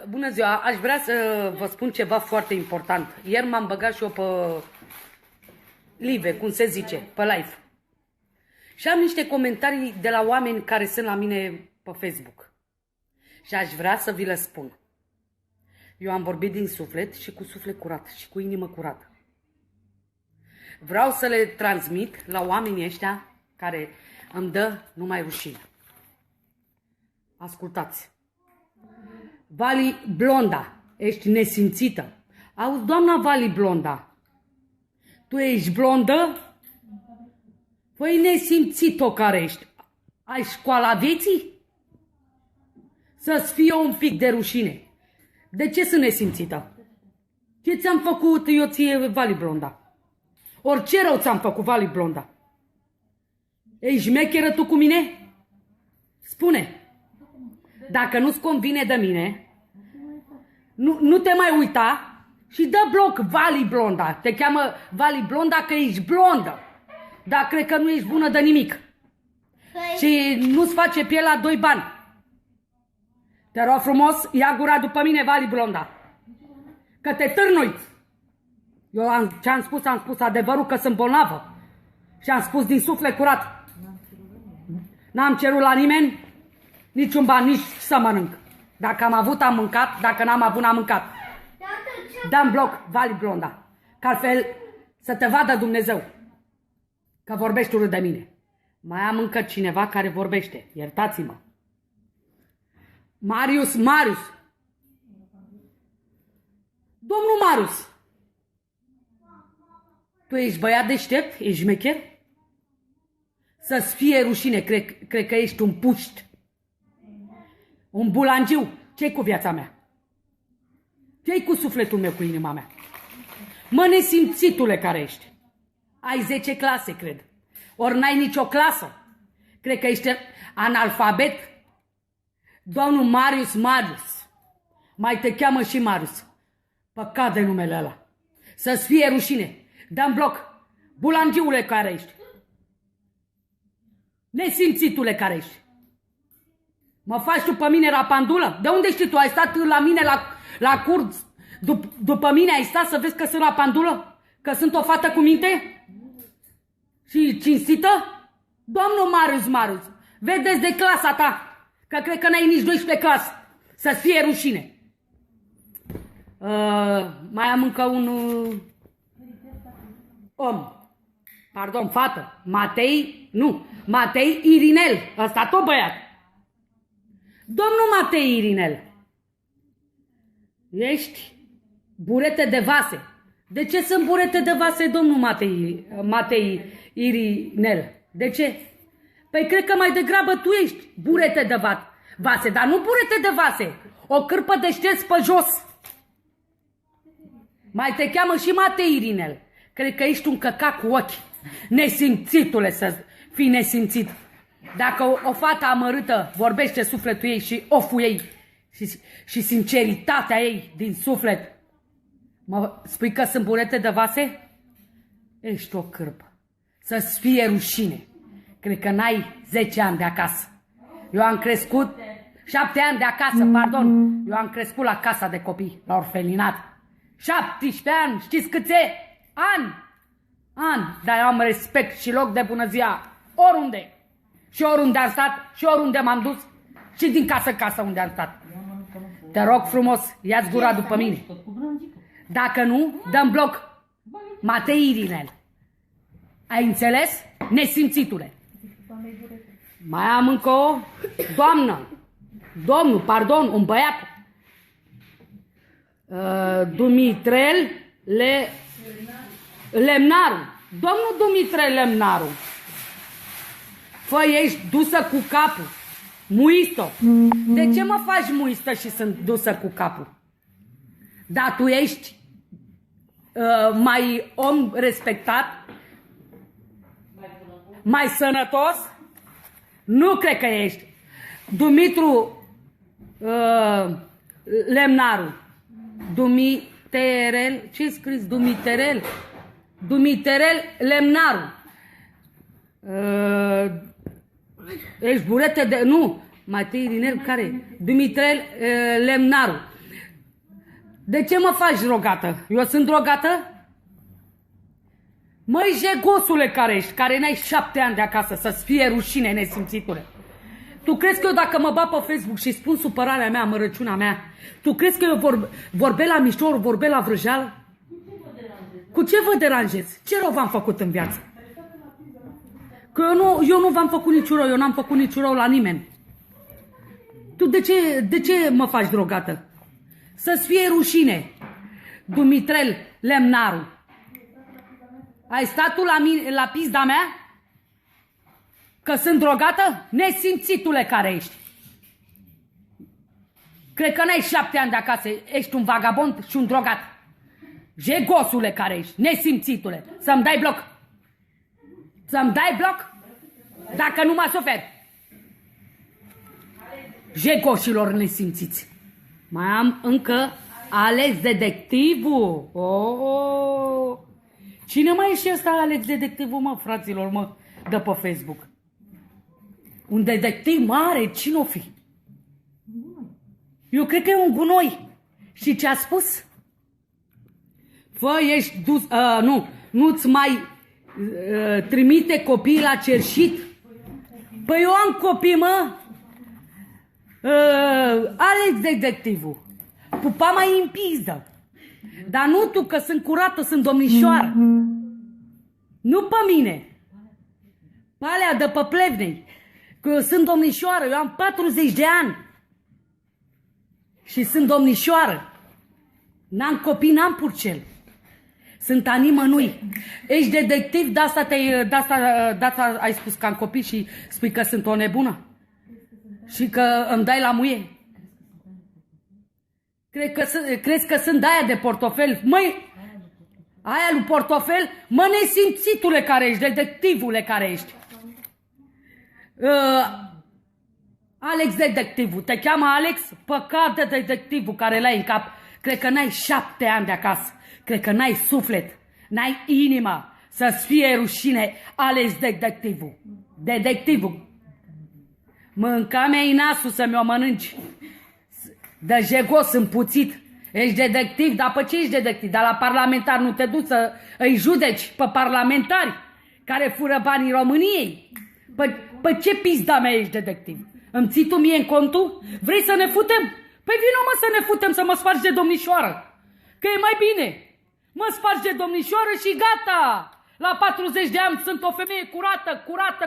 Bună ziua, aș vrea să vă spun ceva foarte important. Ieri m-am băgat și eu pe live, cum se zice, pe live. Și am niște comentarii de la oameni care sunt la mine pe Facebook. Și aș vrea să vi le spun. Eu am vorbit din suflet și cu suflet curat și cu inimă curată. Vreau să le transmit la oamenii ăștia care îmi dă numai rușine. Ascultați. Vali Blonda, ești nesimțită. Auzi, doamna Vali Blonda, tu ești blondă? Păi nesimțit-o care ești. Ai școala vieții? Să-ți fie un pic de rușine. De ce sunt nesimțită? Ce ți-am făcut eu ție, Vali Blonda? Orice rău ți-am făcut, Vali Blonda. Ești șmecheră tu cu mine? Spune. Dacă nu-ți convine de mine, nu te mai uita și dă bloc, Vali Blonda. Te cheamă Vali Blonda că ești blondă. Dar cred că nu ești bună de nimic. Și nu-ți face pielea 2 bani. Te rog frumos, ia gura după mine, Vali Blonda. Că te târnui. Eu ce-am spus adevărul, că sunt bolnavă. Și am spus din suflet curat. N-am cerut la nimeni niciun ban, nici să mănânc. Dacă am avut, am mâncat. Dacă n-am avut, n-am mâncat. Dă-mi bloc, Vali Blonda. Că altfel să te vadă Dumnezeu că vorbești urât de mine. Mai am încă cineva care vorbește. Iertați-mă. Marius. Domnul Marius. Tu ești băiat deștept? Ești șmecher? Să-ți fie rușine, cred că ești un puști. Un bulangiu. Ce-i cu viața mea? Ce-i cu sufletul meu, cu inima mea? Mă, nesimțitule care ești. Ai 10 clase, cred. Ori n-ai nicio clasă. Cred că ești analfabet. Domnul Marius. Mai te cheamă și Marius. Păcat de numele ăla. Să-ți fie rușine. Dă-mi bloc. Bulangiule care ești. Nesimțitule care ești. Mă faci tu pe mine rapandulă? De unde știi tu? Ai stat la mine la curs? După mine ai stat să vezi că sunt rapandulă? Că sunt o fată cu minte? Și cinstită? Domnul Marius, vedeți de clasa ta, că cred că n-ai nici 12 clasă. Să-ți fie rușine. Mai am încă un om. Pardon, fată. Matei Irinel. Ăsta tot băiat. Domnul Matei Irinel. Ești burete de vase. De ce sunt burete de vase, domnul Matei Irinel? De ce? Păi cred că mai degrabă tu ești burete de vase, dar nu burete de vase. O cârpă de șterți pe jos. Mai te cheamă și Matei Irinel. Cred că ești un căcat cu ochi. Nesimțitule, să fii nesimțit. Dacă o fată amărâtă vorbește sufletul ei și oful ei și sinceritatea ei din suflet, mă spui că sunt burete de vase? Ești o cârpă. Să-ți fie rușine. Cred că n-ai 10 ani de acasă. Eu am crescut 7 ani de acasă, pardon. Eu am crescut la casa de copii, la orfelinat. 17 ani, știți câți e? Ani. Dar eu am respect și loc de bună ziua oriunde. Și oriunde am stat, și oriunde m-am dus, și din casă în casă unde am stat. Te rog frumos, ia-ți gura după mine. Dacă nu, dăm bloc. Matei Irinel. Ai înțeles? Nesimțitule. Mai am încă o doamnă. Un băiat. Dumitrel Lemnaru. Domnul Dumitrel Lemnaru. Făi, ești dusă cu capul. Muistă. De ce mă faci muistă și sunt dusă cu capul? Dar tu ești mai om respectat? Mai sănătos? Nu cred că ești. Dumitru Lemnaru. Dumitrel. Ce-ai scris? Dumitrel Lemnaru. Ești burete de... Nu, Matei Rinel, care? Dumitrel Lemnaru. De ce mă faci drogată? Eu sunt drogată? Măi, jegosule care ești, care n-ai 7 ani de acasă, să-ți fie rușine, nesimțitule. Tu crezi că eu dacă mă bat pe Facebook și spun supărarea mea, mărăciuna mea, tu crezi că eu vorbesc la mișto, vorbesc la vrăjeală? Cu ce vă deranjez? Ce rău v-am făcut în viață? Că eu nu v-am făcut niciun rău, eu n-am făcut niciun rău la nimeni. Tu de ce mă faci drogată? Să-ți fie rușine, Dumitrel Lemnaru. Ai stat tu la pizda mea? Că sunt drogată? Nesimțitule care ești. Cred că n-ai 7 ani de acasă, ești un vagabond și un drogat. Jegosule care ești, nesimțitule. Să-mi dai bloc. Să-mi dai bloc? Dacă nu mă suferi. Jegoșilor nesimțiți. Mai am încă Alex Detectivul. Oh! Cine mai e și ăsta Alex Detectivul, mă, fraților, mă, de pe Facebook? Un detectiv mare, cine o fi? Eu cred că e un gunoi. Și ce a spus? Fă, ești dus, nu-ți mai trimite copiii la cerșit? Păi eu am copii, mă. Alex Detectivul. Pupa mai în pizdă. Dar nu tu, că sunt curată, sunt domnișoară. Nu pe mine. Pe alea de pe Plevnei. Că eu sunt domnișoară, eu am 40 de ani. Și sunt domnișoară. N-am copii, n-am purcel. Sunt a nimănui. Ești detectiv, de asta ai spus că am copii și spui că sunt o nebună? Și că îmi dai la muie? Crezi că sunt de-aia de portofel? Măi, aia lui portofel? Mă, nesimțitule care ești, detectivule care ești. Alex Detectivul, te cheamă Alex? Păcat de detectivul care l-ai în cap. Cred că n-ai 7 ani de acasă. Cred că n-ai suflet, n-ai inimă. Să-ți fie rușine, Alex Detectivul. Detectivul. Mânca mea-i nasul să mi-o mănânci. De jegos împuțit. Ești detectiv, dar pe ce ești detectiv? Dar la parlamentar nu te duci să îi judeci pe parlamentari care fură banii României? Pe ce pizda mea ești detectiv? Îmi ții tu mie în contul? Vrei să ne futem? Păi vină, mă, să ne futem, să mă spargi de domnișoară. Că e mai bine. Mă spargi de domnișoară și gata. La 40 de ani sunt o femeie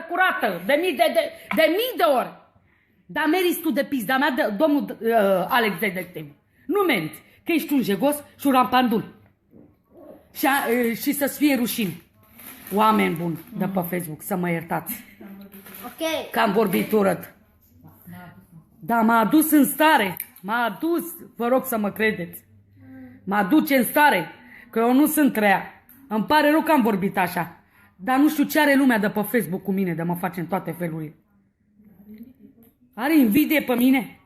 curată. De mii de ori. Dar meriți tu de pizda mea, domnul Alex Detectiv. Nu meriți. Că ești un jegos și un rampandul. Și să-ți fie rușine. Oameni buni de pe Facebook, să mă iertați. Ok. Că am vorbit urât. Dar m-a adus în stare. M-a adus, vă rog să mă credeți. Mă aduce în stare. Că eu nu sunt rea. Îmi pare rău că am vorbit așa. Dar nu știu ce are lumea de pe Facebook cu mine, de mă face în toate felurile. Are invidie pe mine?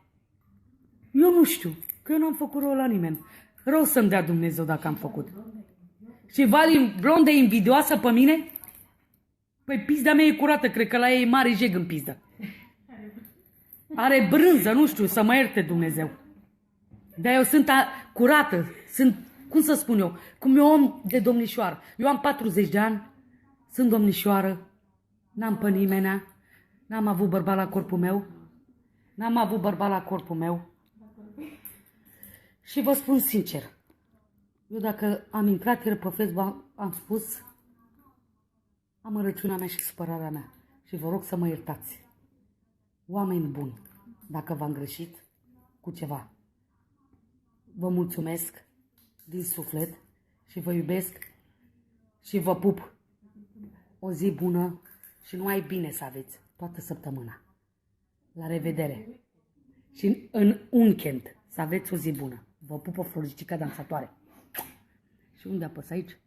Eu nu știu. Că eu n-am făcut rău la nimeni. Rău să-mi dea Dumnezeu dacă am făcut. Și Vali blondă e invidioasă pe mine? Păi pizda mea e curată, cred că la ea e mare jeg în pizdă. Are brânză, nu știu, să mă ierte Dumnezeu. Dar eu sunt curată, sunt, cum să spun eu, cum eu om de domnișoară. Eu am 40 de ani, sunt domnișoară, n-am pe nimenea, n-am avut bărbat la corpul meu. Și vă spun sincer, eu dacă am intrat ieri pe Facebook, am spus amărăciunea mea și supărarea mea. Și vă rog să mă iertați. Oameni buni, dacă v-am greșit cu ceva, vă mulțumesc din suflet și vă iubesc și vă pup. O zi bună și numai bine să aveți toată săptămâna. La revedere! Și în weekend să aveți o zi bună. Vă pup, o floricică dansatoare. Și unde apăs aici?